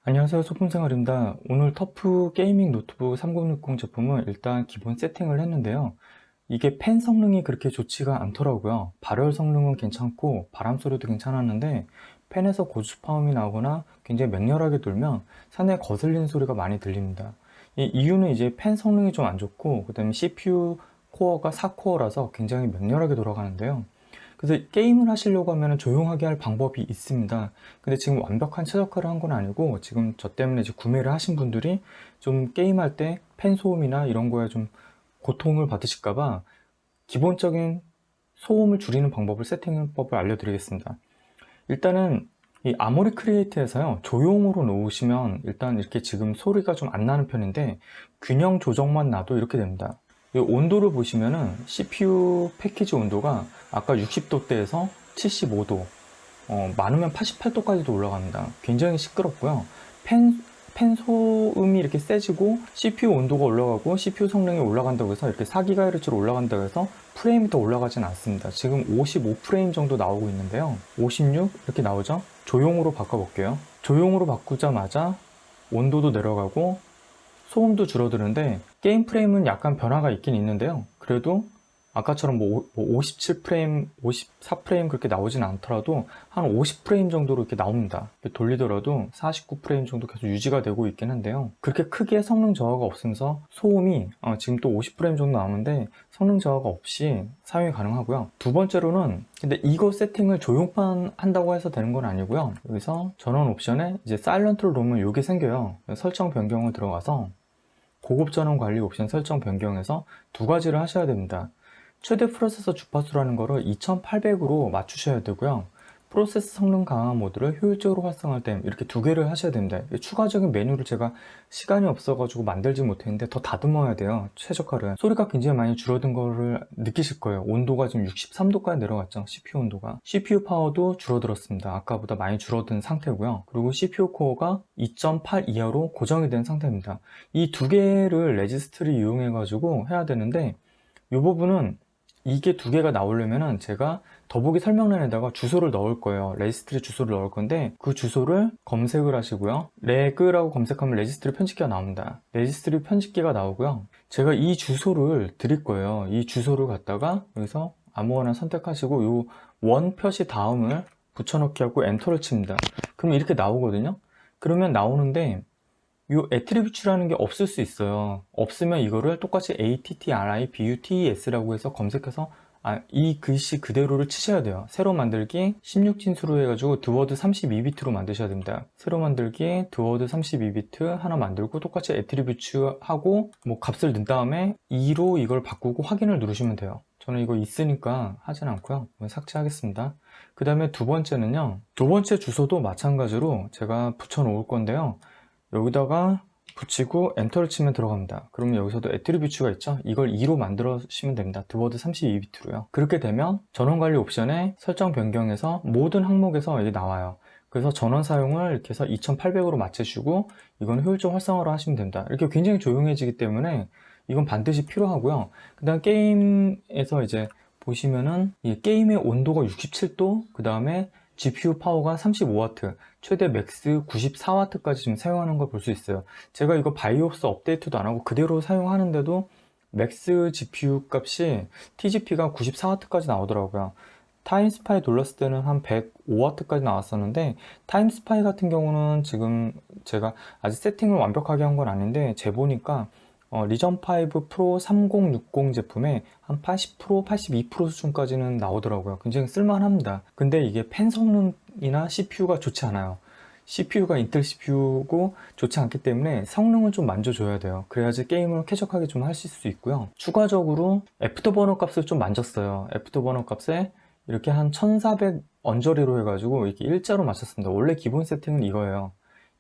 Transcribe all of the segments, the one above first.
안녕하세요, 소품생활입니다. 오늘 터프 게이밍 노트북 3060 제품을 일단 기본 세팅을 했는데요. 이게 팬 성능이 그렇게 좋지가 않더라고요. 발열 성능은 괜찮고 바람 소리도 괜찮았는데 팬에서 고주파음이 나오거나 굉장히 맹렬하게 돌면 상당히 거슬리는 소리가 많이 들립니다. 이 이유는 이제 팬 성능이 좀 안 좋고 그다음에 CPU 코어가 4코어라서 굉장히 맹렬하게 돌아가는데요. 그래서 게임을 하시려고 하면 조용하게 할 방법이 있습니다. 근데 지금 완벽한 최적화를 한 건 아니고 지금 저 때문에 이제 구매를 하신 분들이 좀 게임할 때 팬 소음이나 이런 거에 좀 고통을 받으실까봐 기본적인 소음을 줄이는 방법을 세팅법을 알려드리겠습니다. 일단은 이 아모리 크리에이트에서요, 조용으로 놓으시면 일단 이렇게 지금 소리가 좀 안 나는 편인데 균형 조정만 놔도 이렇게 됩니다. 이 온도를 보시면은 CPU 패키지 온도가 아까 60도대에서 75도, 많으면 88도까지도 올라갑니다. 굉장히 시끄럽고요. 팬 소음이 이렇게 세지고 CPU 온도가 올라가고 CPU 성능이 올라간다고 해서 이렇게 4GHz로 올라간다고 해서 프레임이 더 올라가진 않습니다. 지금 55프레임 정도 나오고 있는데요. 56 이렇게 나오죠? 조용으로 바꿔볼게요. 조용으로 바꾸자마자 온도도 내려가고 소음도 줄어드는데 게임 프레임은 약간 변화가 있긴 있는데요. 그래도 아까처럼 뭐 57프레임, 54프레임 그렇게 나오진 않더라도 한 50프레임 정도로 이렇게 나옵니다. 돌리더라도 49프레임 정도 계속 유지가 되고 있긴 한데요. 그렇게 크게 성능 저하가 없으면서 소음이 지금 또 50프레임 정도 나오는데 성능 저하가 없이 사용이 가능하고요. 두 번째로는 근데 이거 세팅을 조용만 한다고 해서 되는 건 아니고요. 여기서 전원 옵션에 이제 사일런트를 놓으면 이게 생겨요. 설정 변경을 들어가서 고급 전원 관리 옵션 설정 변경해서 두 가지를 하셔야 됩니다. 최대 프로세서 주파수라는 거를 2800으로 맞추셔야 되고요. 프로세서 성능 강화 모드를 효율적으로 활성화할 때 이렇게 두 개를 하셔야 됩니다. 추가적인 메뉴를 제가 시간이 없어가지고 만들지 못했는데 더 다듬어야 돼요. 최적화를. 소리가 굉장히 많이 줄어든 거를 느끼실 거예요. 온도가 지금 63도까지 내려갔죠. CPU 온도가. CPU 파워도 줄어들었습니다. 아까보다 많이 줄어든 상태고요. 그리고 CPU 코어가 2.8 이하로 고정이 된 상태입니다. 이 두 개를 레지스트를 이용해 가지고 해야 되는데 이 부분은 이게 두 개가 나오려면은 제가 더보기 설명란에다가 주소를 넣을 거예요. 레지스트리 주소를 넣을 건데 그 주소를 검색을 하시고요. 레그라고 검색하면 레지스트리 편집기가 나옵니다. 레지스트리 편집기가 나오고요. 제가 이 주소를 드릴 거예요. 이 주소를 갖다가 여기서 아무거나 선택하시고 요 원 표시 다음을 붙여넣기 하고 엔터를 칩니다. 그럼 이렇게 나오거든요. 그러면 나오는데 이 attribute라는 게 없을 수 있어요. 없으면 이거를 똑같이 attributes라고 해서 검색해서 이 글씨 그대로를 치셔야 돼요. 새로 만들기 16진수로 해가지고 드워드 32비트로 만드셔야 됩니다. 새로 만들기 드워드 32비트 하나 만들고 똑같이 attribute 하고 뭐 값을 넣은 다음에 2로 이걸 바꾸고 확인을 누르시면 돼요. 저는 이거 있으니까 하진 않고요. 삭제하겠습니다. 그 다음에 두 번째는요. 두 번째 주소도 마찬가지로 제가 붙여 놓을 건데요. 여기다가 붙이고 엔터를 치면 들어갑니다. 그러면 여기서도 애트리뷰츠가 있죠? 이걸 2로 만들어주시면 됩니다. 드워드 32비트로요. 그렇게 되면 전원관리 옵션에 설정 변경해서 모든 항목에서 이게 나와요. 그래서 전원 사용을 이렇게 해서 2800으로 맞추시고 이건 효율적 활성화로 하시면 됩니다. 이렇게 굉장히 조용해지기 때문에 이건 반드시 필요하고요. 그 다음 게임에서 이제 보시면은 이 게임의 온도가 67도, 그 다음에 GPU 파워가 35W, 최대 맥스 94W까지 지금 사용하는 걸 볼 수 있어요. 제가 이거 바이오스 업데이트도 안 하고 그대로 사용하는데도 맥스 GPU 값이 TGP가 94W까지 나오더라고요. 타임스파이 눌렀을 때는 한 105W까지 나왔었는데 타임스파이 같은 경우는 지금 제가 아직 세팅을 완벽하게 한 건 아닌데 재보니까 리전 5 프로 3060 제품에 한 80%, 82% 수준까지는 나오더라고요. 굉장히 쓸만합니다. 근데 이게 팬 성능이나 CPU가 좋지 않아요. CPU가 인텔 CPU고 좋지 않기 때문에 성능을 좀 만져줘야 돼요. 그래야지 게임을 쾌적하게 좀 하실 수 있고요. 추가적으로 애프터버너 값을 좀 만졌어요. 애프터버너 값에 이렇게 한 1400 언저리로 해가지고 이렇게 일자로 맞췄습니다. 원래 기본 세팅은 이거예요.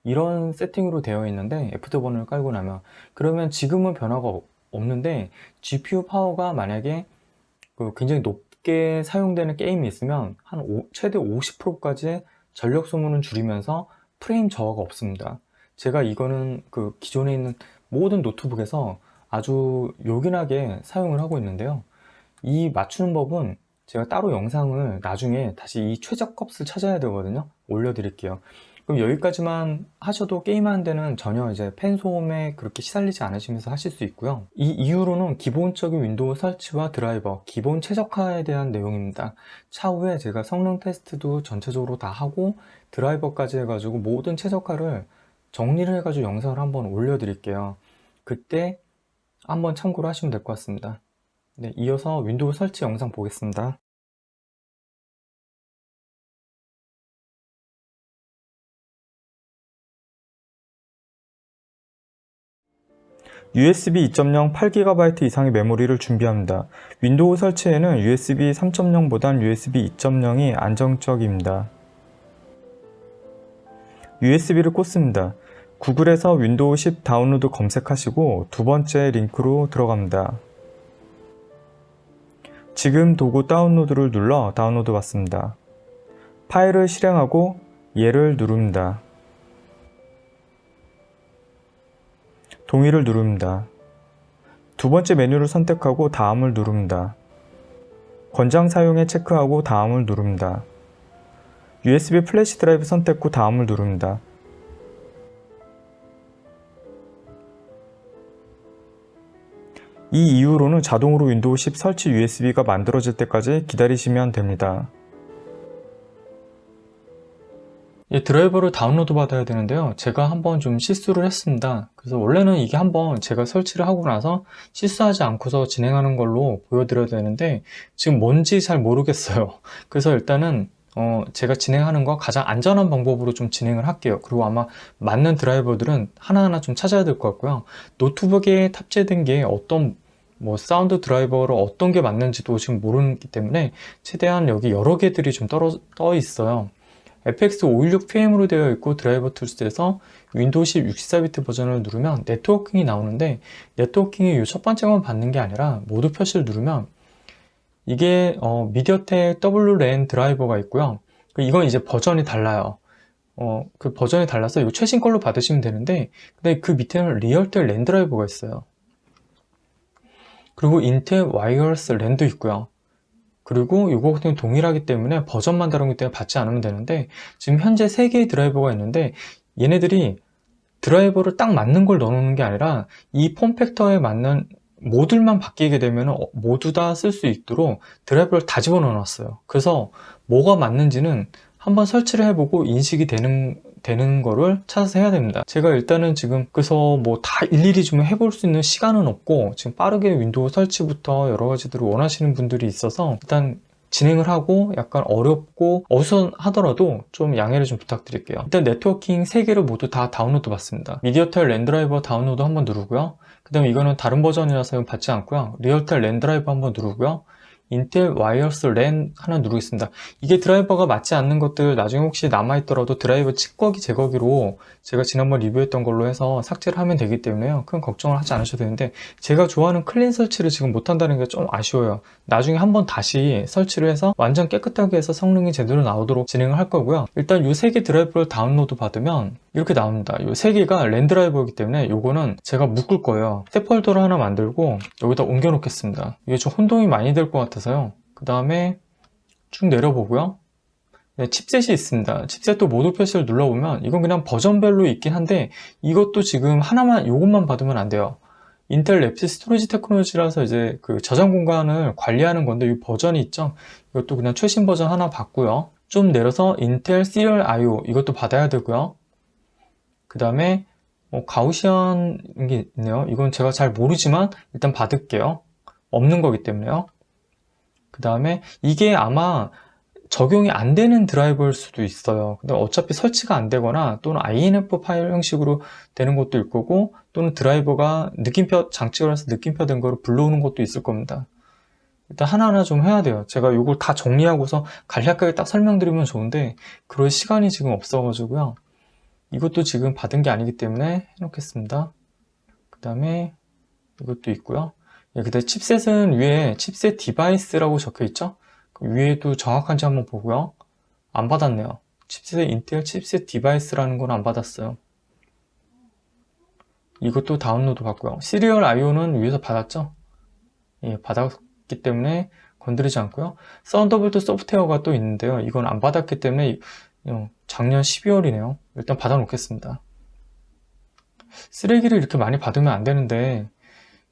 이런 세팅으로 되어 있는데 애프터버너를 깔고 나면 그러면 지금은 변화가 없는데 GPU 파워가 만약에 굉장히 높게 사용되는 게임이 있으면 한 최대 50%까지 전력 소모는 줄이면서 프레임 저하가 없습니다. 제가 이거는 그 기존에 있는 모든 노트북에서 아주 요긴하게 사용을 하고 있는데요. 이 맞추는 법은 제가 따로 영상을 나중에 다시 이 최저값을 찾아야 되거든요. 올려드릴게요. 그럼 여기까지만 하셔도 게임하는 데는 전혀 이제 팬 소음에 그렇게 시달리지 않으시면서 하실 수 있고요. 이 이후로는 기본적인 윈도우 설치와 드라이버, 기본 최적화에 대한 내용입니다. 차후에 제가 성능 테스트도 전체적으로 다 하고 드라이버까지 해가지고 모든 최적화를 정리를 해가지고 영상을 한번 올려드릴게요. 그때 한번 참고를 하시면 될 것 같습니다. 네, 이어서 윈도우 설치 영상 보겠습니다. USB 2.0 8GB 이상의 메모리를 준비합니다. 윈도우 설치에는 USB 3.0보단 USB 2.0이 안정적입니다. USB를 꽂습니다. 구글에서 윈도우 10 다운로드 검색하시고 두 번째 링크로 들어갑니다. 지금 도구 다운로드를 눌러 다운로드 받습니다. 파일을 실행하고 얘를 누릅니다. 동의를 누릅니다. 두 번째 메뉴를 선택하고 다음을 누릅니다. 권장 사용에 체크하고 다음을 누릅니다. USB 플래시 드라이브 선택 후 다음을 누릅니다. 이 이후로는 자동으로 윈도우 10 설치 USB가 만들어질 때까지 기다리시면 됩니다. 드라이버를 다운로드 받아야 되는데요. 제가 한번 좀 실수를 했습니다. 그래서 원래는 이게 한번 제가 설치를 하고 나서 실수하지 않고서 진행하는 걸로 보여드려야 되는데 지금 뭔지 잘 모르겠어요. 그래서 일단은 제가 진행하는 거 가장 안전한 방법으로 좀 진행을 할게요. 그리고 아마 맞는 드라이버들은 하나하나 좀 찾아야 될 것 같고요. 노트북에 탑재된 게 어떤 사운드 드라이버로 어떤 게 맞는지도 지금 모르기 때문에 최대한 여기 여러 개들이 좀 떠 있어요. FX516PM으로 되어 있고 드라이버 툴스에서 윈도우 10 64비트 버전을 누르면 네트워킹이 나오는데 네트워킹이 이 첫 번째 건 받는 게 아니라 모두 표시를 누르면 이게 미디어텍 WLAN 드라이버가 있고요. 이건 이제 버전이 달라요. 그 버전이 달라서 이 최신 걸로 받으시면 되는데 근데 그 밑에는 리얼텍 랜 드라이버가 있어요. 그리고 인텔 와이어리스 랜도 있고요. 그리고 이거 같은 경우 동일하기 때문에 버전만 다르기 때문에 받지 않으면 되는데 지금 현재 3개의 드라이버가 있는데 얘네들이 드라이버를 딱 맞는 걸 넣어놓는 게 아니라 이 폼팩터에 맞는 모듈만 바뀌게 되면 모두 다 쓸 수 있도록 드라이버를 다 집어넣어 놨어요. 그래서 뭐가 맞는지는 한번 설치를 해보고 인식이 되는 거를 찾아서 해야 됩니다. 제가 일단은 지금 그래서 다 일일이 좀 해볼 수 있는 시간은 없고 지금 빠르게 윈도우 설치부터 여러 가지들을 원하시는 분들이 있어서 일단 진행을 하고 약간 어렵고 어수선하더라도 좀 양해를 좀 부탁드릴게요. 일단 네트워킹 3개를 모두 다 다운로드 받습니다. 미디어텔 랜 드라이버 다운로드 한번 누르고요. 그 다음에 이거는 다른 버전이라서 받지 않고요. 리얼텔 랜 드라이버 한번 누르고요. 인텔 와이어리스 랜 하나 누르겠습니다. 이게 드라이버가 맞지 않는 것들 나중에 혹시 남아있더라도 드라이버 찌꺼기 제거기로 제가 지난번 리뷰했던 걸로 해서 삭제를 하면 되기 때문에요. 큰 걱정을 하지 않으셔도 되는데 제가 좋아하는 클린 설치를 지금 못한다는 게 좀 아쉬워요. 나중에 한번 다시 설치를 해서 완전 깨끗하게 해서 성능이 제대로 나오도록 진행을 할 거고요. 일단 이 3개 드라이버를 다운로드 받으면 이렇게 나옵니다. 이 3개가 랜 드라이버이기 때문에 이거는 제가 묶을 거예요. 새 폴더를 하나 만들고 여기다 옮겨 놓겠습니다. 이게 좀 혼동이 많이 될 것 같아서요. 그 다음에 쭉 내려보고요. 네, 칩셋이 있습니다. 칩셋도 모두 표시를 눌러보면 이건 그냥 버전별로 있긴 한데 이것도 지금 하나만 이것만 받으면 안 돼요. 인텔 랩시 스토리지 테크놀로지라서 이제 그 저장 공간을 관리하는 건데 이 버전이 있죠. 이것도 그냥 최신 버전 하나 받고요. 좀 내려서 인텔 시리얼 IO 이것도 받아야 되고요. 그 다음에 가우시안 게 있네요. 이건 제가 잘 모르지만 일단 받을게요. 없는 거기 때문에요. 그 다음에 이게 아마 적용이 안 되는 드라이버일 수도 있어요. 근데 어차피 설치가 안 되거나 또는 INF 파일 형식으로 되는 것도 있을 거고 또는 드라이버가 느낌표 장치를 해서 느낌표 된 거를 불러오는 것도 있을 겁니다. 일단 하나하나 좀 해야 돼요. 제가 이걸 다 정리하고서 간략하게 딱 설명드리면 좋은데 그럴 시간이 지금 없어가지고요. 이것도 지금 받은 게 아니기 때문에 해놓겠습니다. 그 다음에 이것도 있고요. 그 다음에 칩셋은 위에 칩셋 디바이스라고 적혀 있죠. 위에도 정확한지 한번 보고요. 안 받았네요. 칩셋 인텔 칩셋 디바이스라는 건 안 받았어요. 이것도 다운로드 받고요. 시리얼 IO는 위에서 받았죠. 예, 받았기 때문에 건드리지 않고요. 썬더볼트 소프트웨어가 또 있는데요. 이건 안 받았기 때문에 작년 12월이네요. 일단 받아 놓겠습니다. 쓰레기를 이렇게 많이 받으면 안 되는데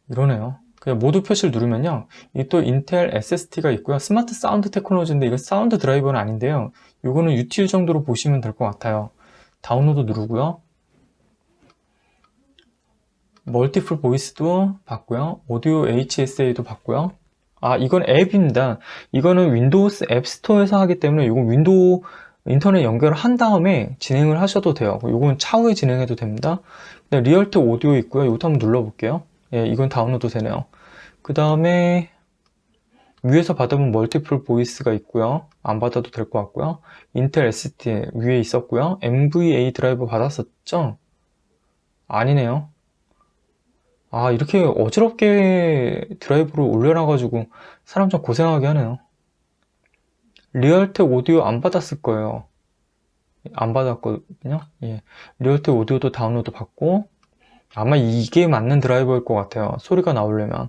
이러네요. 그냥 모두 표시를 누르면요, 이 또 인텔 SSD가 있고요, 스마트 사운드 테크놀로지인데 이거 사운드 드라이버는 아닌데요, 이거는 유틸 정도로 보시면 될 것 같아요. 다운로드 누르고요, 멀티플 보이스도 받고요, 오디오 HSA도 받고요. 이건 앱입니다. 이거는 윈도우스 앱 스토어에서 하기 때문에 이건 윈도우 인터넷 연결을 한 다음에 진행을 하셔도 돼요. 이건 차후에 진행해도 됩니다. 리얼테 오디오 있고요. 이것도 한번 눌러볼게요. 예, 이건 다운로드 되네요. 그 다음에 위에서 받아본 멀티플 보이스가 있고요. 안 받아도 될 것 같고요. 인텔 SSD 위에 있었고요. NVA 드라이버 받았었죠? 아니네요. 이렇게 어지럽게 드라이브를 올려놔가지고 사람 좀 고생하게 하네요. 리얼텍 오디오 안 받았을 거예요. 안 받았거든요. 예. 리얼텍 오디오도 다운로드 받고, 아마 이게 맞는 드라이버일 것 같아요. 소리가 나오려면.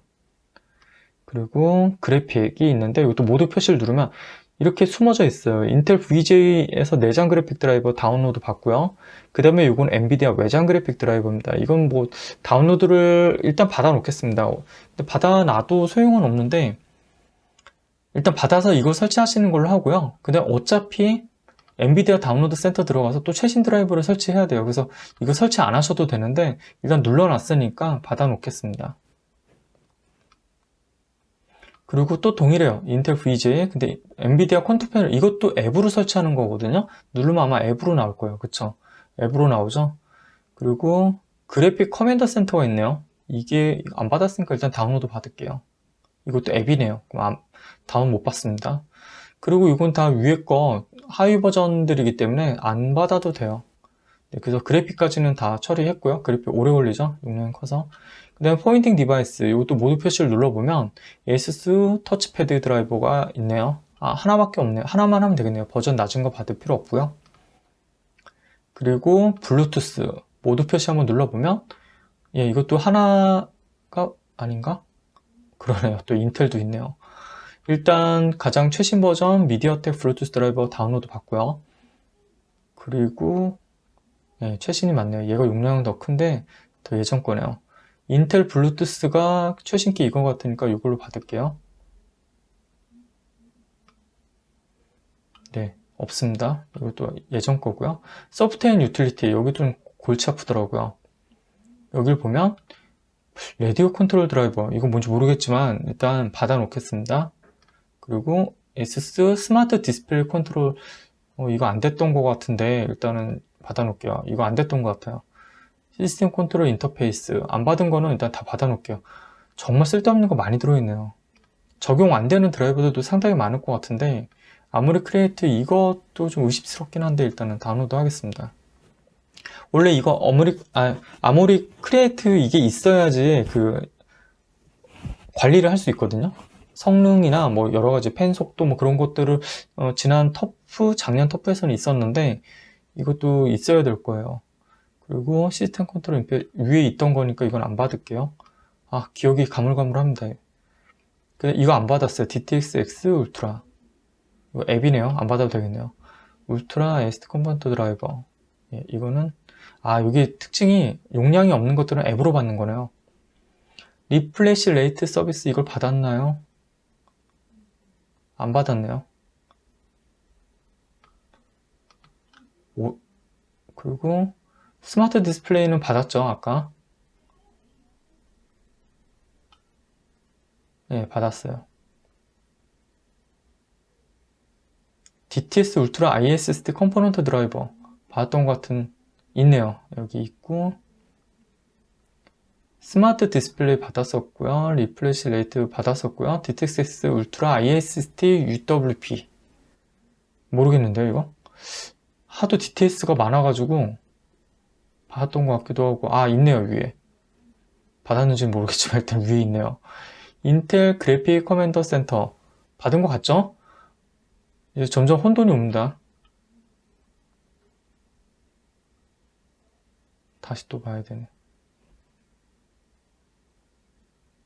그리고 그래픽이 있는데 이것도 모두 표시를 누르면 이렇게 숨어져 있어요. 인텔 VJ에서 내장 그래픽 드라이버 다운로드 받고요. 그 다음에 이건 엔비디아 외장 그래픽 드라이버입니다. 이건 뭐 다운로드를 일단 받아 놓겠습니다. 근데 받아놔도 소용은 없는데 일단 받아서 이걸 설치하시는 걸로 하고요. 근데 어차피 엔비디아 다운로드 센터 들어가서 또 최신 드라이버를 설치해야 돼요. 그래서 이거 설치 안 하셔도 되는데 일단 눌러놨으니까 받아 놓겠습니다. 그리고 또 동일해요. 인텔 VJ. 근데 엔비디아 컨트롤 패널, 이것도 앱으로 설치하는 거거든요. 누르면 아마 앱으로 나올 거예요. 그쵸? 앱으로 나오죠? 그리고 그래픽 커맨더 센터가 있네요. 이게 안 받았으니까 일단 다운로드 받을게요. 이것도 앱이네요. 그럼 다운 못 받습니다. 그리고 이건 다 위에 거 하위 버전들이기 때문에 안 받아도 돼요. 네, 그래서 그래픽까지는 다 처리했고요. 그래픽 오래 걸리죠? 용량이 커서. 그 다음에 포인팅 디바이스, 이것도 모두 표시를 눌러보면 ASUS 터치패드 드라이버가 있네요. 하나밖에 없네요. 하나만 하면 되겠네요. 버전 낮은 거 받을 필요 없고요. 그리고 블루투스 모두 표시 한번 눌러보면, 예, 이것도 하나가 아닌가? 그러네요. 또 인텔도 있네요. 일단 가장 최신 버전 미디어텍 블루투스 드라이버 다운로드 받고요. 그리고 네, 최신이 맞네요. 얘가 용량은 더 큰데 더 예전 거네요. 인텔 블루투스가 최신기 이거 같으니까 이걸로 받을게요. 네, 없습니다. 이것도 예전 거고요. 소프트웨어 유틸리티, 여기 좀 골치 아프더라고요. 여길 보면 라디오 컨트롤 드라이버, 이건 뭔지 모르겠지만 일단 받아 놓겠습니다. 그리고 ASUS 스마트 디스플레이 컨트롤, 이거 안 됐던 것 같은데 일단은 받아 놓을게요. 이거 안 됐던 것 같아요. 시스템 컨트롤 인터페이스 안 받은 거는 일단 다 받아 놓을게요. 정말 쓸데없는 거 많이 들어있네요. 적용 안 되는 드라이버들도 상당히 많을 것 같은데 아무리 크리에이트 이것도 좀 의심스럽긴 한데 일단은 다운로드 하겠습니다. 원래 이거 아무리 크리에이트 이게 있어야지 그 관리를 할 수 있거든요. 성능이나 뭐 여러 가지 펜 속도 뭐 그런 것들을 지난 작년 터프에서는 있었는데 이것도 있어야 될 거예요. 그리고 시스템 컨트롤 위에 있던 거니까 이건 안 받을게요. 기억이 가물가물합니다. 근데 이거 안 받았어요. DTX X 울트라. 이거 앱이네요. 안 받아도 되겠네요. 울트라 SD 컴포넌트 드라이버. 예, 이거는 여기 특징이 용량이 없는 것들은 앱으로 받는 거네요. 리플래시 레이트 서비스 이걸 받았나요? 안 받았네요. 그리고 스마트 디스플레이는 받았죠, 아까. 네, 받았어요. DTS 울트라 ISSD 컴포넌트 드라이버 받았던 것 같은, 있네요. 여기 있고, 스마트 디스플레이 받았었고요. 리플래시 레이트 받았었고요. DTX 울트라 ISSD UWP 모르겠는데요, 이거? 하도 DTS가 많아가지고 받았던 것 같기도 하고, 있네요, 위에. 받았는지는 모르겠지만 일단 위에 있네요. 인텔 그래픽 커맨더 센터 받은 것 같죠? 이제 점점 혼돈이 옵니다. 다시 또 봐야 되네.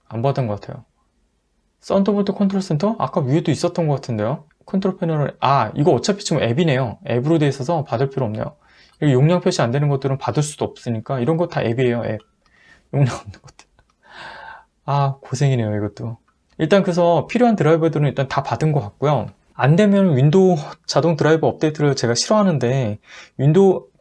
안 받은 것 같아요. 썬더볼트 컨트롤 센터? 아까 위에도 있었던 것 같은데요? 컨트롤 패널을, 이거 어차피 지금 앱이네요. 앱으로 돼 있어서 받을 필요 없네요. 여기 용량 표시 안 되는 것들은 받을 수도 없으니까 이런 거 다 앱이에요. 앱. 용량 없는 것들. 고생이네요, 이것도. 일단 그래서 필요한 드라이버들은 일단 다 받은 것 같고요. 안 되면 윈도우 자동 드라이버 업데이트를 제가 싫어하는데,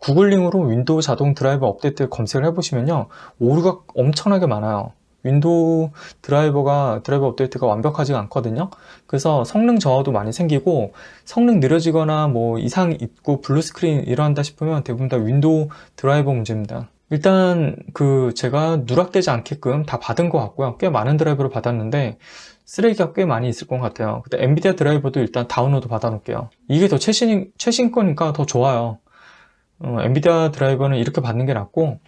구글링으로 윈도우 자동 드라이버 업데이트 검색을 해보시면요, 오류가 엄청나게 많아요. 윈도우 드라이버 업데이트가 완벽하지가 않거든요. 그래서 성능 저하도 많이 생기고, 성능 느려지거나 뭐 이상 있고 블루 스크린 일어난다 싶으면 대부분 다 윈도우 드라이버 문제입니다. 일단 제가 누락되지 않게끔 다 받은 것 같고요. 꽤 많은 드라이버를 받았는데 쓰레기가 꽤 많이 있을 것 같아요. 근데 엔비디아 드라이버도 일단 다운로드 받아 놓을게요. 이게 더 최신 거니까 더 좋아요. 엔비디아 드라이버는 이렇게 받는 게 낫고,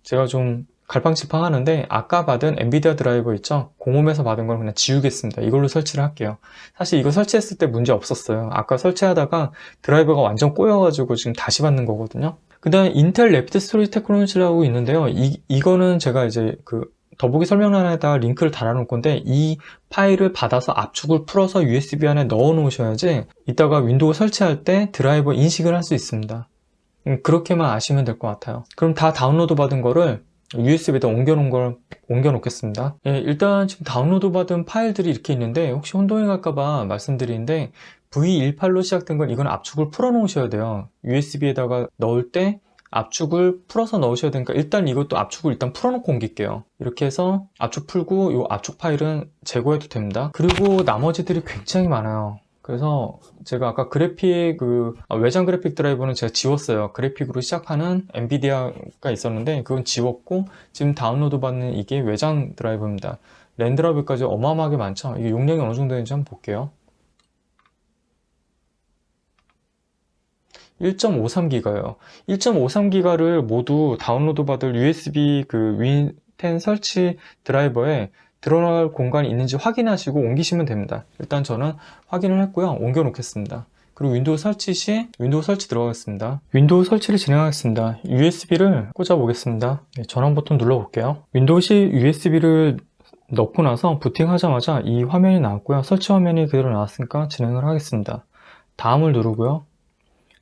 제가 좀 갈팡질팡 하는데 아까 받은 엔비디아 드라이버 있죠? 공홈에서 받은 걸 그냥 지우겠습니다. 이걸로 설치를 할게요. 사실 이거 설치했을 때 문제 없었어요. 아까 설치하다가 드라이버가 완전 꼬여가지고 지금 다시 받는 거거든요. 그 다음에 인텔 래피드 스토리지 테크놀로지라고 있는데요. 이거는 제가 이제 더보기 설명란에다가 링크를 달아놓을 건데, 이 파일을 받아서 압축을 풀어서 USB 안에 넣어 놓으셔야지 이따가 윈도우 설치할 때 드라이버 인식을 할 수 있습니다. 그렇게만 아시면 될 것 같아요. 그럼 다 다운로드 받은 거를 USB에다 옮겨 놓겠습니다. 예, 일단 지금 다운로드 받은 파일들이 이렇게 있는데, 혹시 혼동이 갈까봐 말씀드리는데, V18로 시작된 건 이건 압축을 풀어 놓으셔야 돼요. USB에다가 넣을 때 압축을 풀어서 넣으셔야 되니까 일단 이것도 압축을 일단 풀어놓고 옮길게요. 이렇게 해서 압축 풀고 이 압축 파일은 제거해도 됩니다. 그리고 나머지들이 굉장히 많아요. 그래서 제가 아까 그래픽 외장 그래픽 드라이버는 제가 지웠어요. 그래픽으로 시작하는 엔비디아가 있었는데 그건 지웠고, 지금 다운로드 받는 이게 외장 드라이버입니다. 랜드라벨까지 어마어마하게 많죠. 이게 용량이 어느 정도 되는지 한번 볼게요. 1.53기가요. 1.53기가를 모두 다운로드 받을 USB 윈10 설치 드라이버에 들어갈 공간이 있는지 확인하시고 옮기시면 됩니다. 일단 저는 확인을 했고요. 옮겨 놓겠습니다. 그리고 윈도우 설치 시 윈도우 설치 들어가겠습니다. 윈도우 설치를 진행하겠습니다. USB를 꽂아 보겠습니다. 전원 버튼 눌러 볼게요. 윈도우 시 USB를 넣고 나서 부팅하자마자 이 화면이 나왔고요. 설치 화면이 그대로 나왔으니까 진행을 하겠습니다. 다음을 누르고요.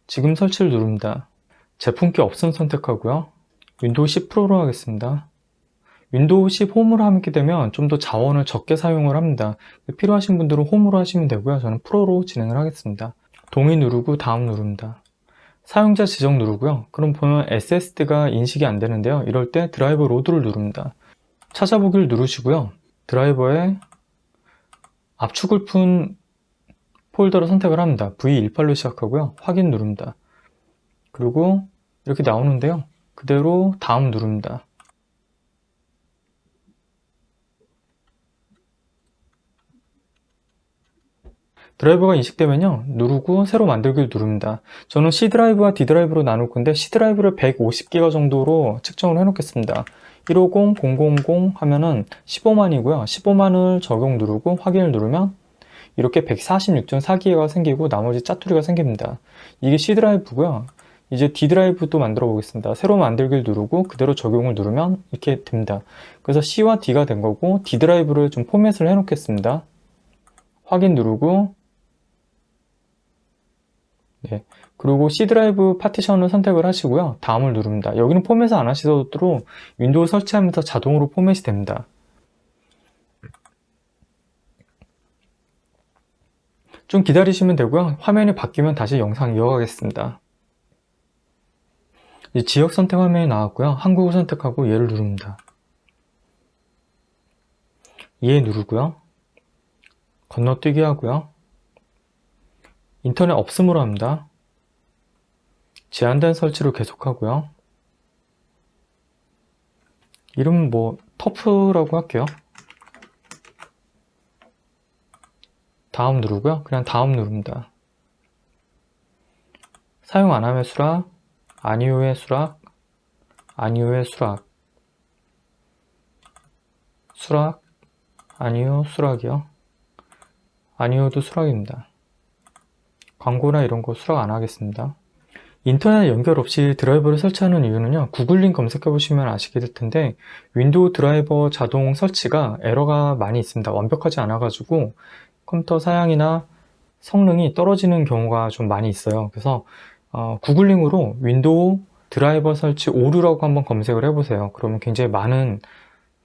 지금 설치를 누릅니다. 제품키 없음 선택하고요. 윈도우 10 프로로 하겠습니다. 윈도우 10 홈으로 하게 되면 좀 더 자원을 적게 사용을 합니다. 필요하신 분들은 홈으로 하시면 되고요. 저는 프로로 진행을 하겠습니다. 동의 누르고 다음 누릅니다. 사용자 지정 누르고요. 그럼 보면 SSD가 인식이 안 되는데요. 이럴 때 드라이버 로드를 누릅니다. 찾아보기를 누르시고요. 드라이버에 압축을 푼 폴더를 선택을 합니다. V18로 시작하고요. 확인 누릅니다. 그리고 이렇게 나오는데요. 그대로 다음 누릅니다. 드라이버가 인식되면요. 누르고 새로 만들기를 누릅니다. 저는 C 드라이브와 D 드라이브로 나눌 건데 C 드라이브를 150기가 정도로 측정을 해 놓겠습니다. 150, 000 하면은 15만이고요. 15만을 적용 누르고 확인을 누르면 이렇게 146.4기가가 생기고 나머지 짜투리가 생깁니다. 이게 C 드라이브고요. 이제 D 드라이브도 만들어 보겠습니다. 새로 만들기를 누르고 그대로 적용을 누르면 이렇게 됩니다. 그래서 C와 D가 된 거고, D 드라이브를 좀 포맷을 해 놓겠습니다. 확인 누르고, 네. 그리고 C 드라이브 파티션을 선택을 하시고요. 다음을 누릅니다. 여기는 포맷을 안 하시더라도 윈도우 설치하면서 자동으로 포맷이 됩니다. 좀 기다리시면 되고요. 화면이 바뀌면 다시 영상 이어가겠습니다. 이제 지역 선택 화면이 나왔고요. 한국을 선택하고 얘를 누릅니다. 얘 누르고요. 건너뛰기 하고요. 인터넷 없음으로 합니다. 제한된 설치로 계속하고요. 이름은 터프라고 할게요. 다음 누르고요. 그냥 다음 누릅니다. 사용 안 하면 수락, 아니오의 수락, 아니오의 수락, 수락, 아니오, 수락이요. 아니오도 수락입니다. 광고나 이런 거 수락 안 하겠습니다. 인터넷 연결 없이 드라이버를 설치하는 이유는요. 구글링 검색해 보시면 아시게 될 텐데, 윈도우 드라이버 자동 설치가 에러가 많이 있습니다. 완벽하지 않아 가지고 컴퓨터 사양이나 성능이 떨어지는 경우가 좀 많이 있어요. 그래서 구글링으로 윈도우 드라이버 설치 오류라고 한번 검색을 해보세요. 그러면 굉장히 많은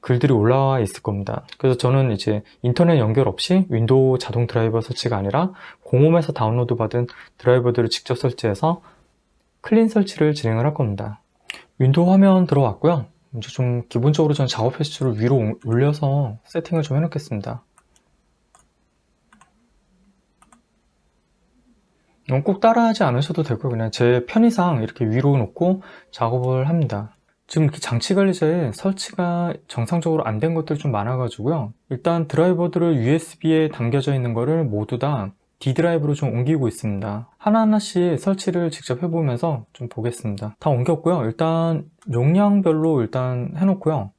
글들이 올라와 있을 겁니다. 그래서 저는 이제 인터넷 연결 없이 윈도우 자동 드라이버 설치가 아니라 공홈에서 다운로드 받은 드라이버들을 직접 설치해서 클린 설치를 진행을 할 겁니다. 윈도우 화면 들어왔고요. 이제 좀 기본적으로 저는 작업 횟수를 위로 올려서 세팅을 좀 해놓겠습니다. 꼭 따라하지 않으셔도 되고요. 그냥 제 편의상 이렇게 위로 놓고 작업을 합니다. 지금 이렇게 장치 관리자에 설치가 정상적으로 안 된 것들이 좀 많아가지고요. 일단 드라이버들을 USB에 담겨져 있는 거를 모두 다 D 드라이브로 좀 옮기고 있습니다. 하나하나씩 설치를 직접 해보면서 좀 보겠습니다. 다 옮겼고요. 일단 용량별로 일단 해놓고요.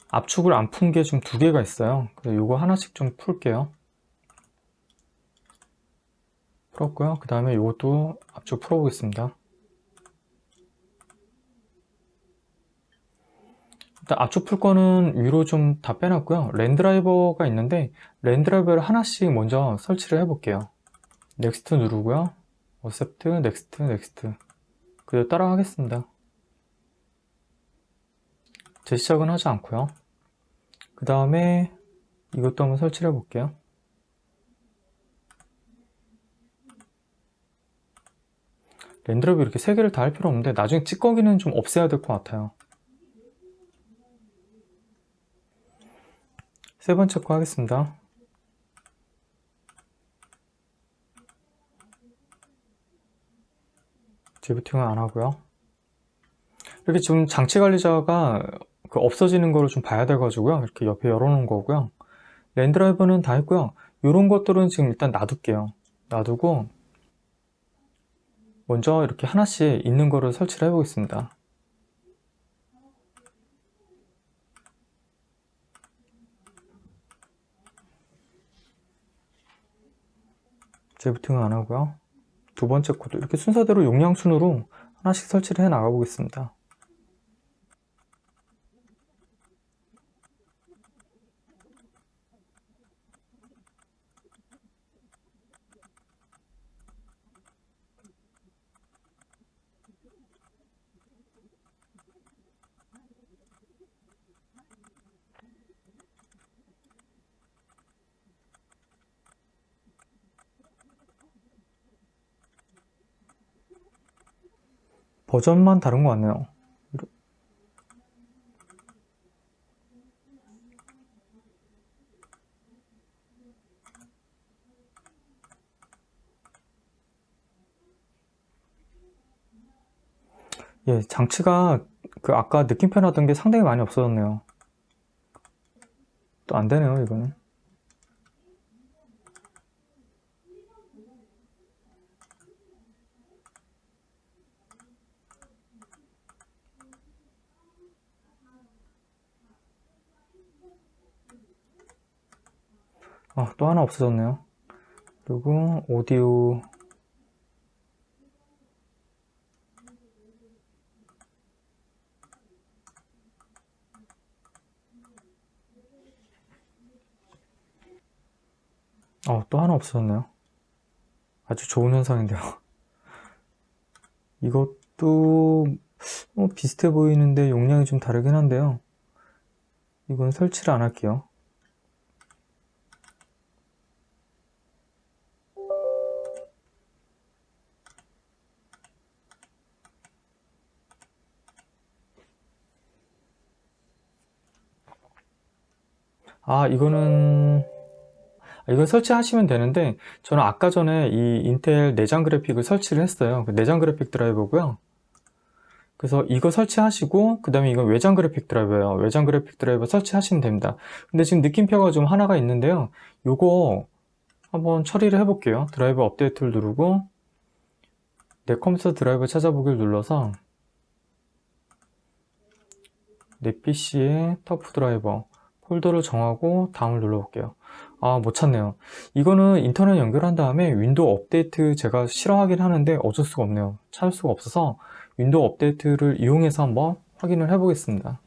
압축을 안 푼 게 좀 2개가 있어요. 그래서 이거 하나씩 좀 풀게요. 풀었고요. 그 다음에 이것도 압축 풀어보겠습니다. 일단 압축 풀 거는 위로 좀 다 빼놨고요. 랜 드라이버가 있는데 랜 드라이버를 하나씩 먼저 설치를 해볼게요. 넥스트 누르고요. 어셉트, 넥스트, 넥스트. 그대로 따라 하겠습니다. 재시작은 하지 않고요. 그 다음에 이것도 한번 설치를 해볼게요. 랜 드라이버 이렇게 3개를 다 할 필요 없는데 나중에 찌꺼기는 좀 없애야 될 것 같아요. 3번째 거 하겠습니다. 디부팅은 안 하고요. 이렇게 지금 장치 관리자가 없어지는 거를 좀 봐야 돼가지고요. 이렇게 옆에 열어놓은 거고요. 랜 드라이버는 다 했고요. 이런 것들은 지금 일단 놔둘게요. 놔두고 먼저 이렇게 하나씩 있는 거를 설치를 해보겠습니다. 재부팅은 안 하고요. 2번째 코드 이렇게 순서대로 용량 순으로 하나씩 설치를 해 나가 보겠습니다. 버전만 다른 것 같네요. 예, 장치가 아까 느낌표 놨던 게 상당히 많이 없어졌네요. 또 안 되네요, 이거는. 또 하나 없어졌네요. 그리고 오디오 또 하나 없어졌네요. 아주 좋은 현상인데요. 이것도 비슷해 보이는데 용량이 좀 다르긴 한데요. 이건 설치를 안 할게요. 이건 설치하시면 되는데 저는 아까 전에 이 인텔 내장 그래픽을 설치를 했어요. 내장 그래픽 드라이버고요. 그래서 이거 설치하시고 그 다음에 이건 외장 그래픽 드라이버예요. 외장 그래픽 드라이버 설치하시면 됩니다. 근데 지금 느낌표가 좀 하나가 있는데요. 요거 한번 처리를 해볼게요. 드라이버 업데이트를 누르고 내 컴퓨터 드라이버 찾아보기를 눌러서 내 PC의 터프 드라이버 폴더를 정하고 다음을 눌러볼게요. 못 찾네요. 이거는 인터넷 연결한 다음에 윈도우 업데이트 제가 싫어하긴 하는데 어쩔 수가 없네요. 찾을 수가 없어서 윈도우 업데이트를 이용해서 한번 확인을 해보겠습니다.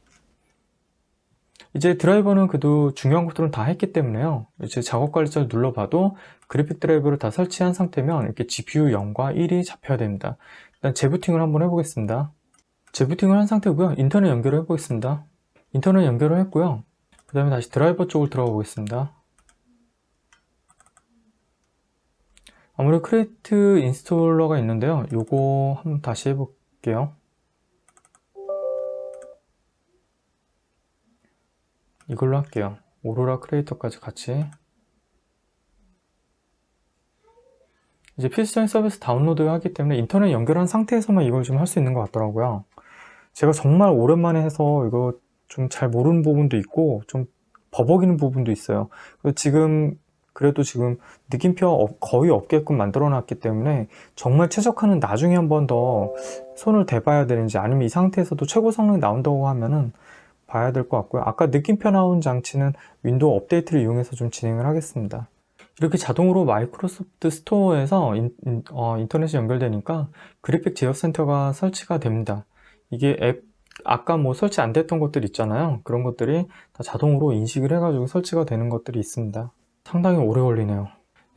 이제 드라이버는 그래도 중요한 것들은 다 했기 때문에요. 이제 작업 관리자를 눌러봐도 그래픽 드라이버를 다 설치한 상태면 이렇게 GPU 0과 1이 잡혀야 됩니다. 일단 재부팅을 한번 해보겠습니다. 재부팅을 한 상태고요. 인터넷 연결을 해보겠습니다. 인터넷 연결을 했고요. 그 다음에 다시 드라이버 쪽을 들어가 보겠습니다. 아무래도 크레이트 인스톨러가 있는데요. 요거 한번 다시 해볼게요. 이걸로 할게요. 오로라 크리에이터까지 같이. 이제 필수적인 서비스 다운로드 하기 때문에 인터넷 연결한 상태에서만 이걸 좀 할 수 있는 것 같더라고요. 제가 정말 오랜만에 해서 이거 좀 잘 모르는 부분도 있고 좀 버벅이는 부분도 있어요. 그래도 지금 느낌표 거의 없게끔 만들어 놨기 때문에 정말 최적화는 나중에 한 번 더 손을 대봐야 되는지, 아니면 이 상태에서도 최고 성능이 나온다고 하면은 봐야 될 것 같고요. 아까 느낌표 나온 장치는 윈도우 업데이트를 이용해서 좀 진행을 하겠습니다. 이렇게 자동으로 마이크로소프트 스토어에서 인터넷이 연결되니까 그래픽 제어 센터가 설치가 됩니다. 이게 아까 뭐 설치 안 됐던 것들 있잖아요. 그런 것들이 다 자동으로 인식을 해가지고 설치가 되는 것들이 있습니다. 상당히 오래 걸리네요.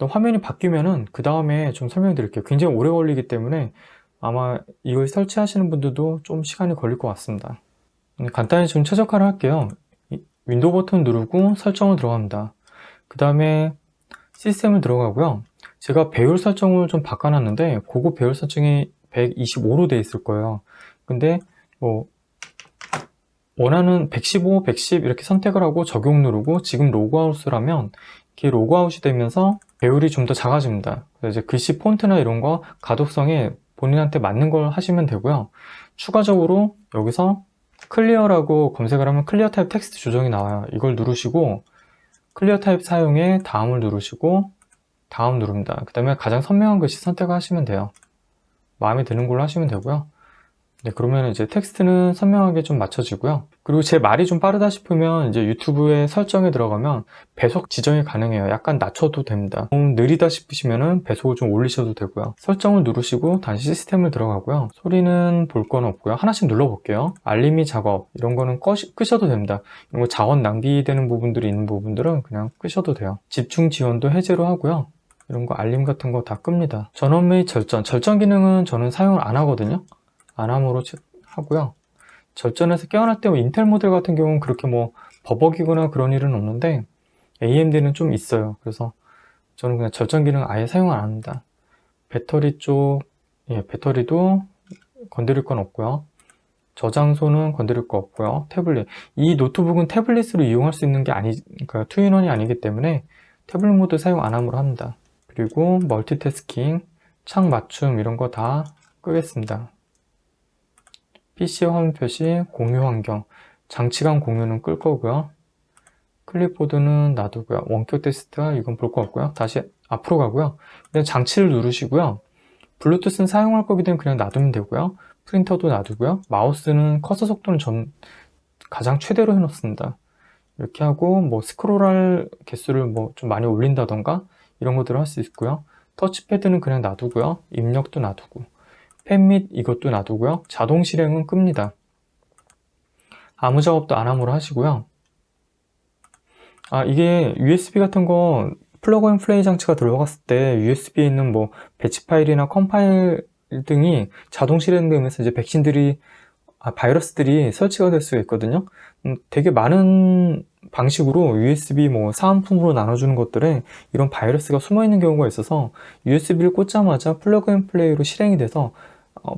화면이 바뀌면은 그 다음에 좀 설명드릴게요. 굉장히 오래 걸리기 때문에 아마 이걸 설치하시는 분들도 좀 시간이 걸릴 것 같습니다. 간단히 좀 최적화를 할게요. 윈도우 버튼 누르고 설정을 들어갑니다. 그 다음에 시스템을 들어가고요. 제가 배율 설정을 좀 바꿔놨는데 그거 배율 설정이 125로 돼 있을 거예요. 근데 뭐 원하는 115, 110 이렇게 선택을 하고 적용 누르고 지금 로그아웃을 하면 이렇게 로그아웃이 되면서 배율이 좀 더 작아집니다. 그래서 이제 글씨 폰트나 이런 거 가독성에 본인한테 맞는 걸 하시면 되고요. 추가적으로 여기서 클리어라고 검색을 하면 클리어 타입 텍스트 조정이 나와요. 이걸 누르시고 클리어 타입 사용에 다음을 누르시고 다음 누릅니다. 그 다음에 가장 선명한 글씨 선택을 하시면 돼요. 마음에 드는 걸로 하시면 되고요. 네, 그러면 이제 텍스트는 선명하게 좀 맞춰지고요. 그리고 제 말이 좀 빠르다 싶으면 이제 유튜브에 설정에 들어가면 배속 지정이 가능해요. 약간 낮춰도 됩니다. 좀 느리다 싶으시면은 배속을 좀 올리셔도 되고요. 설정을 누르시고 다시 시스템을 들어가고요. 소리는 볼 건 없고요. 하나씩 눌러볼게요. 알림이 작업 이런 거는 끄셔도 됩니다. 이런 거 자원 낭비되는 부분들이 있는 부분들은 그냥 끄셔도 돼요. 집중 지원도 해제로 하고요. 이런 거 알림 같은 거 다 끕니다. 전원 및 절전 기능은 저는 사용을 안 하거든요. 안함으로 하고요. 절전에서 깨어날 때 인텔 모델 같은 경우는 그렇게 뭐 버벅이거나 그런 일은 없는데 AMD는 좀 있어요. 그래서 저는 그냥 절전 기능 아예 사용 안 합니다. 배터리 쪽, 배터리도 건드릴 건 없고요. 저장소는 건드릴 거 없고요. 태블릿, 이 노트북은 태블릿으로 이용할 수 있는 게 그러니까 투인원이 아니기 때문에 태블릿 모드 사용 안 함으로 합니다. 그리고 멀티태스킹, 창 맞춤 이런 거 다 끄겠습니다. PC 화면 표시, 공유 환경, 장치 간 공유는 끌 거고요. 클립보드는 놔두고요. 원격 테스트 이건 볼 거 없고요. 다시 앞으로 가고요. 그냥 장치를 누르시고요. 블루투스는 사용할 거기 때문에 그냥 놔두면 되고요. 프린터도 놔두고요. 마우스는 커서 속도는 가장 최대로 해놓습니다. 이렇게 하고 뭐 스크롤할 개수를 뭐 좀 많이 올린다던가 이런 것들을 할 수 있고요. 터치패드는 그냥 놔두고요. 입력도 놔두고 펜 및 이것도 놔두고요. 자동 실행은 끕니다. 아무 작업도 안 함으로 하시고요. 이게 USB 같은 거 플러그 앤 플레이 장치가 들어갔을 때 USB에 있는 뭐 배치 파일이나 컴 파일 등이 자동 실행되면서 이제 바이러스들이 설치가 될 수가 있거든요. 되게 많은 방식으로 USB 뭐 사은품으로 나눠주는 것들에 이런 바이러스가 숨어 있는 경우가 있어서 USB를 꽂자마자 플러그 앤 플레이로 실행이 돼서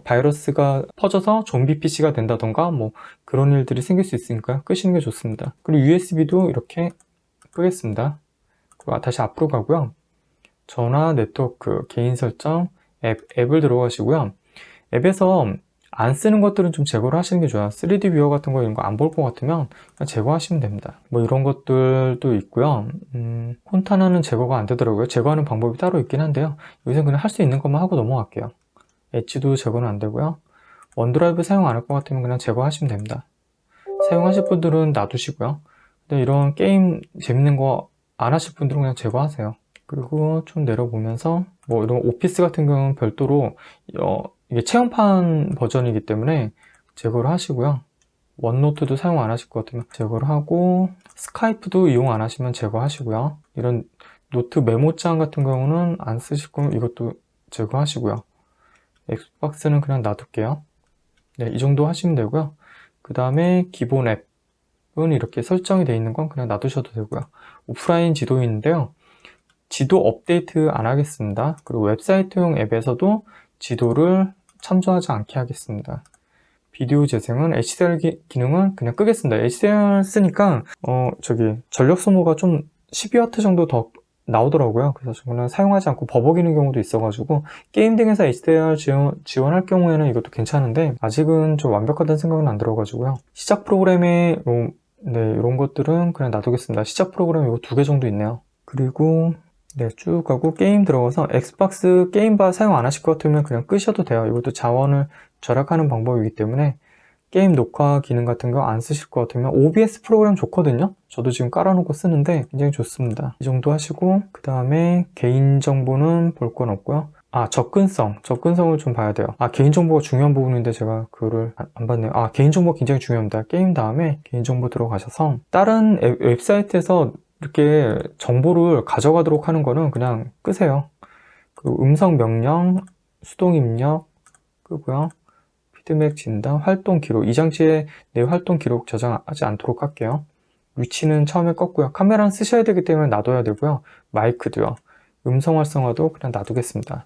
바이러스가 퍼져서 좀비 PC가 된다던가 뭐 그런 일들이 생길 수 있으니까 끄시는 게 좋습니다. 그리고 USB도 이렇게 끄겠습니다. 그리고 다시 앞으로 가고요. 전화, 네트워크, 개인 설정, 앱을 들어가시고요. 앱에서 안 쓰는 것들은 좀 제거를 하시는 게 좋아요. 3D 뷰어 같은 거 이런 거 안 볼 것 같으면 그냥 제거하시면 됩니다. 뭐 이런 것들도 있고요. 폰타나는 제거가 안 되더라고요. 제거하는 방법이 따로 있긴 한데요. 여기서 그냥 할 수 있는 것만 하고 넘어갈게요. 엣지도 제거는 안 되고요. 원드라이브 사용 안 할 것 같으면 그냥 제거하시면 됩니다. 사용하실 분들은 놔두시고요. 근데 이런 게임 재밌는 거 안 하실 분들은 그냥 제거하세요. 그리고 좀 내려보면서 뭐 이런 오피스 같은 경우는 별도로 이게 체험판 버전이기 때문에 제거를 하시고요. 원노트도 사용 안 하실 것 같으면 제거를 하고, 스카이프도 이용 안 하시면 제거하시고요. 이런 노트 메모장 같은 경우는 안 쓰실 거면 이것도 제거하시고요. 엑스박스는 그냥 놔둘게요. 네, 이 정도 하시면 되고요. 그 다음에 기본 앱은 이렇게 설정이 되어 있는 건 그냥 놔두셔도 되고요. 오프라인 지도인데요. 지도 업데이트 안 하겠습니다. 그리고 웹사이트용 앱에서도 지도를 참조하지 않게 하겠습니다. 비디오 재생은 HDR 기능은 그냥 끄겠습니다. HDR 쓰니까 전력 소모가 좀 12W 정도 더 나오더라고요. 그래서 저는 사용하지 않고 버벅이는 경우도 있어가지고 게임 등에서 HDR 지원할 경우에는 이것도 괜찮은데 아직은 좀 완벽하다는 생각은 안 들어가지고요. 시작 프로그램에 이런 것들은 그냥 놔두겠습니다. 시작 프로그램 이거 2개 정도 있네요. 그리고 쭉 가고 게임 들어가서 엑스박스 게임바 사용 안 하실 것 같으면 그냥 끄셔도 돼요. 이것도 자원을 절약하는 방법이기 때문에 게임 녹화 기능 같은 거 안 쓰실 것 같으면 OBS 프로그램 좋거든요. 저도 지금 깔아놓고 쓰는데 굉장히 좋습니다. 이 정도 하시고 그 다음에 개인정보는 볼 건 없고요. 접근성을 좀 봐야 돼요. 개인정보가 중요한 부분인데 제가 그거를 안 봤네요. 개인정보 굉장히 중요합니다. 게임 다음에 개인정보 들어가셔서 다른 웹사이트에서 이렇게 정보를 가져가도록 하는 거는 그냥 끄세요. 그리고 음성 명령, 수동 입력 끄고요. 피드백 진단, 활동 기록. 이 장치에 내 활동 기록 저장하지 않도록 할게요. 위치는 처음에 껐고요. 카메라는 쓰셔야 되기 때문에 놔둬야 되고요. 마이크도요. 음성 활성화도 그냥 놔두겠습니다.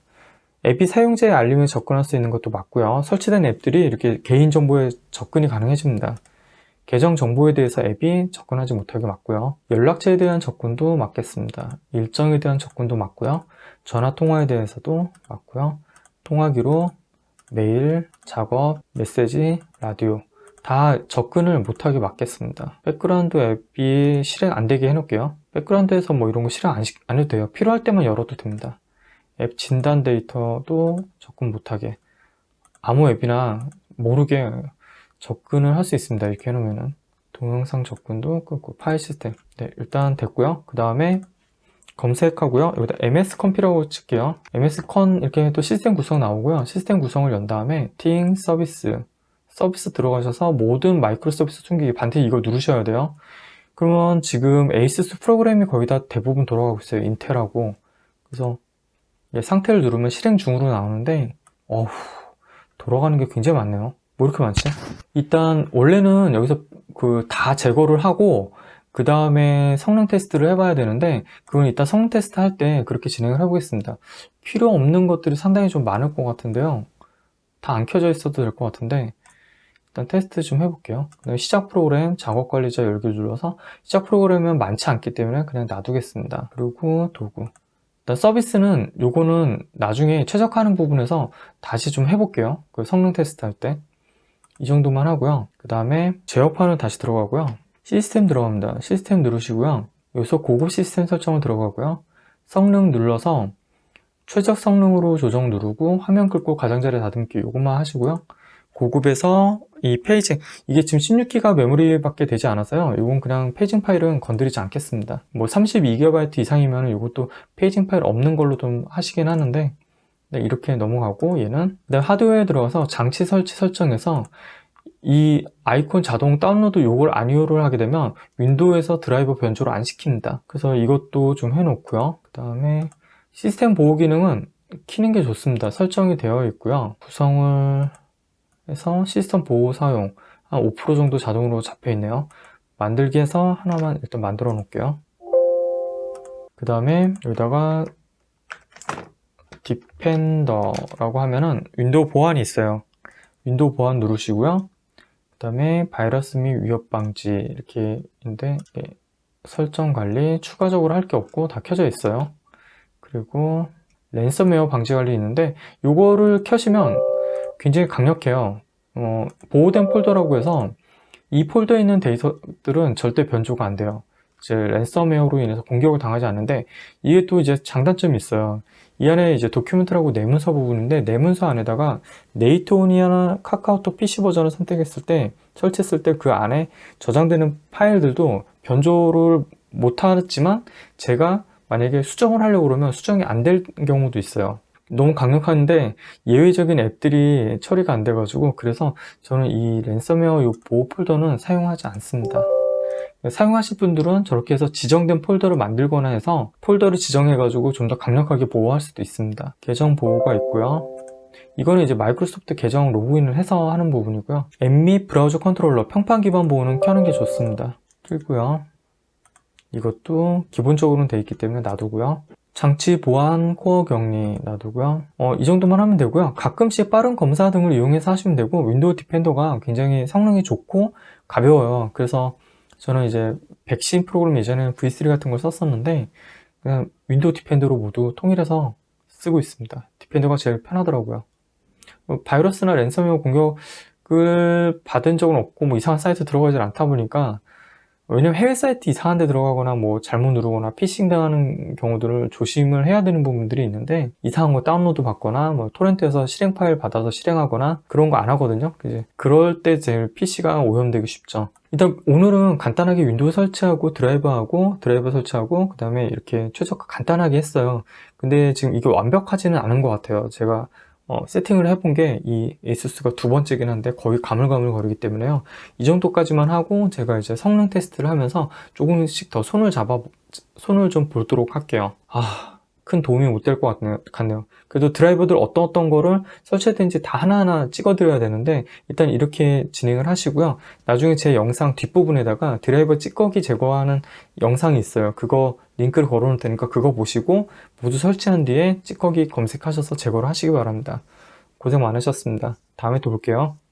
앱이 사용자의 알림에 접근할 수 있는 것도 맞고요. 설치된 앱들이 이렇게 개인정보에 접근이 가능해집니다. 계정 정보에 대해서 앱이 접근하지 못하게 맞고요. 연락처에 대한 접근도 맞겠습니다. 일정에 대한 접근도 맞고요. 전화 통화에 대해서도 맞고요. 통화기로, 메일, 작업, 메시지, 라디오 다 접근을 못하게 맞겠습니다. 백그라운드 앱이 실행 안 되게 해놓을게요. 백그라운드에서 이런 거 실행 안 해도 돼요. 필요할 때만 열어도 됩니다. 앱 진단 데이터도 접근 못하게, 아무 앱이나 모르게 접근을 할 수 있습니다. 이렇게 해놓으면은 동영상 접근도 끄고 파일 시스템 일단 됐고요. 그 다음에 검색하고요. 여기다 msconf라고 칠게요. mscon 이렇게 해도 시스템 구성 나오고요. 시스템 구성을 연 다음에 서비스 들어가셔서 모든 마이크로 서비스 숨기기 반드시 이거 누르셔야 돼요. 그러면 지금 에이스스 프로그램이 거의 다 대부분 돌아가고 있어요. 인텔하고. 그래서 상태를 누르면 실행 중으로 나오는데 돌아가는 게 굉장히 많네요. 이렇게 많지? 일단 원래는 여기서 다 제거를 하고 그 다음에 성능 테스트를 해봐야 되는데 그건 이따 성능 테스트 할 때 그렇게 진행을 해보겠습니다. 필요 없는 것들이 상당히 좀 많을 것 같은데요. 다 안 켜져 있어도 될 것 같은데 일단 테스트 좀 해볼게요. 그다음에 시작 프로그램 작업관리자 열기 눌러서 시작 프로그램은 많지 않기 때문에 그냥 놔두겠습니다. 그리고 도구, 일단 서비스는 요거는 나중에 최적화하는 부분에서 다시 좀 해볼게요. 그 성능 테스트 할 때 이 정도만 하고요. 그 다음에 제어판은 다시 들어가고요. 시스템 들어갑니다. 시스템 누르시고요. 여기서 고급 시스템 설정을 들어가고요. 성능 눌러서 최적 성능으로 조정 누르고 화면 끄고 가장자리 다듬기 이것만 하시고요. 고급에서 이 페이징, 이게 지금 16기가 메모리밖에 되지 않아서요. 이건 그냥 페이징 파일은 건드리지 않겠습니다. 32GB 이상이면 이것도 페이징 파일 없는 걸로 좀 하시긴 하는데 이렇게 넘어가고 얘는 그다음 하드웨어에 들어가서 장치 설치 설정에서 이 아이콘 자동 다운로드 요걸 아니오를 하게 되면 윈도우에서 드라이버 변조를 안 시킵니다. 그래서 이것도 좀 해놓고요. 그 다음에 시스템 보호 기능은 키는 게 좋습니다. 설정이 되어 있고요. 구성을 해서 시스템 보호 사용 한 5% 정도 자동으로 잡혀 있네요. 만들기에서 하나만 일단 만들어 놓을게요. 그 다음에 여기다가 디펜더라고 하면은 윈도우 보안이 있어요. 윈도우 보안 누르시고요. 그 다음에 바이러스 및 위협 방지 이렇게 있는데 설정 관리 추가적으로 할 게 없고 다 켜져 있어요. 그리고 랜섬웨어 방지 관리 있는데 요거를 켜시면 굉장히 강력해요. 보호된 폴더라고 해서 이 폴더에 있는 데이터들은 절대 변조가 안 돼요. 이제 랜섬웨어로 인해서 공격을 당하지 않는데 이게 또 이제 장단점이 있어요. 이 안에 이제 도큐멘트라고 내문서 부분인데 내문서 안에다가 네이트온이나 카카오톡 PC 버전을 선택했을 때 설치했을 때 그 안에 저장되는 파일들도 변조를 못하지만 제가 만약에 수정을 하려고 그러면 수정이 안 될 경우도 있어요. 너무 강력한데 예외적인 앱들이 처리가 안 돼가지고, 그래서 저는 이 랜섬웨어 요 보호 폴더는 사용하지 않습니다. 사용하실 분들은 저렇게 해서 지정된 폴더를 만들거나 해서 폴더를 지정해가지고 좀 더 강력하게 보호할 수도 있습니다. 계정 보호가 있고요. 이거는 이제 마이크로소프트 계정 로그인을 해서 하는 부분이고요. 앱 및 브라우저 컨트롤러 평판 기반 보호는 켜는 게 좋습니다. 켜고요. 이것도 기본적으로는 돼 있기 때문에 놔두고요. 장치 보안 코어 격리 놔두고요. 이 정도만 하면 되고요. 가끔씩 빠른 검사 등을 이용해서 하시면 되고, 윈도우 디펜더가 굉장히 성능이 좋고 가벼워요. 그래서 저는 이제 백신 프로그램 예전에는 V3 같은 걸 썼었는데, 그냥 윈도우 디펜더로 모두 통일해서 쓰고 있습니다. 디펜더가 제일 편하더라고요. 바이러스나 랜섬웨어 공격을 받은 적은 없고, 뭐 이상한 사이트 들어가질 않다 보니까, 왜냐면 해외 사이트 이상한 데 들어가거나 뭐 잘못 누르거나 피싱 당하는 경우들을 조심을 해야 되는 부분들이 있는데, 이상한 거 다운로드 받거나 뭐 토렌트에서 실행 파일 받아서 실행하거나 그런 거 안 하거든요. 그럴 때 제일 PC가 오염되기 쉽죠. 일단 오늘은 간단하게 윈도우 설치하고 드라이버 설치하고 그 다음에 이렇게 최적화 간단하게 했어요. 근데 지금 이게 완벽하지는 않은 것 같아요. 제가 세팅을 해본 게 이 ASUS가 두 번째긴 한데 거의 가물가물 거리기 때문에요. 이 정도까지만 하고 제가 이제 성능 테스트를 하면서 조금씩 더 손을 좀 보도록 할게요. 큰 도움이 못 될 것 같네요. 그래도 드라이버들 어떤 거를 설치했는지 다 하나하나 찍어드려야 되는데, 일단 이렇게 진행을 하시고요. 나중에 제 영상 뒷부분에다가 드라이버 찌꺼기 제거하는 영상이 있어요. 그거 링크를 걸어 놓을 테니까 그거 보시고 모두 설치한 뒤에 찌꺼기 검색하셔서 제거를 하시기 바랍니다. 고생 많으셨습니다. 다음에 또 볼게요.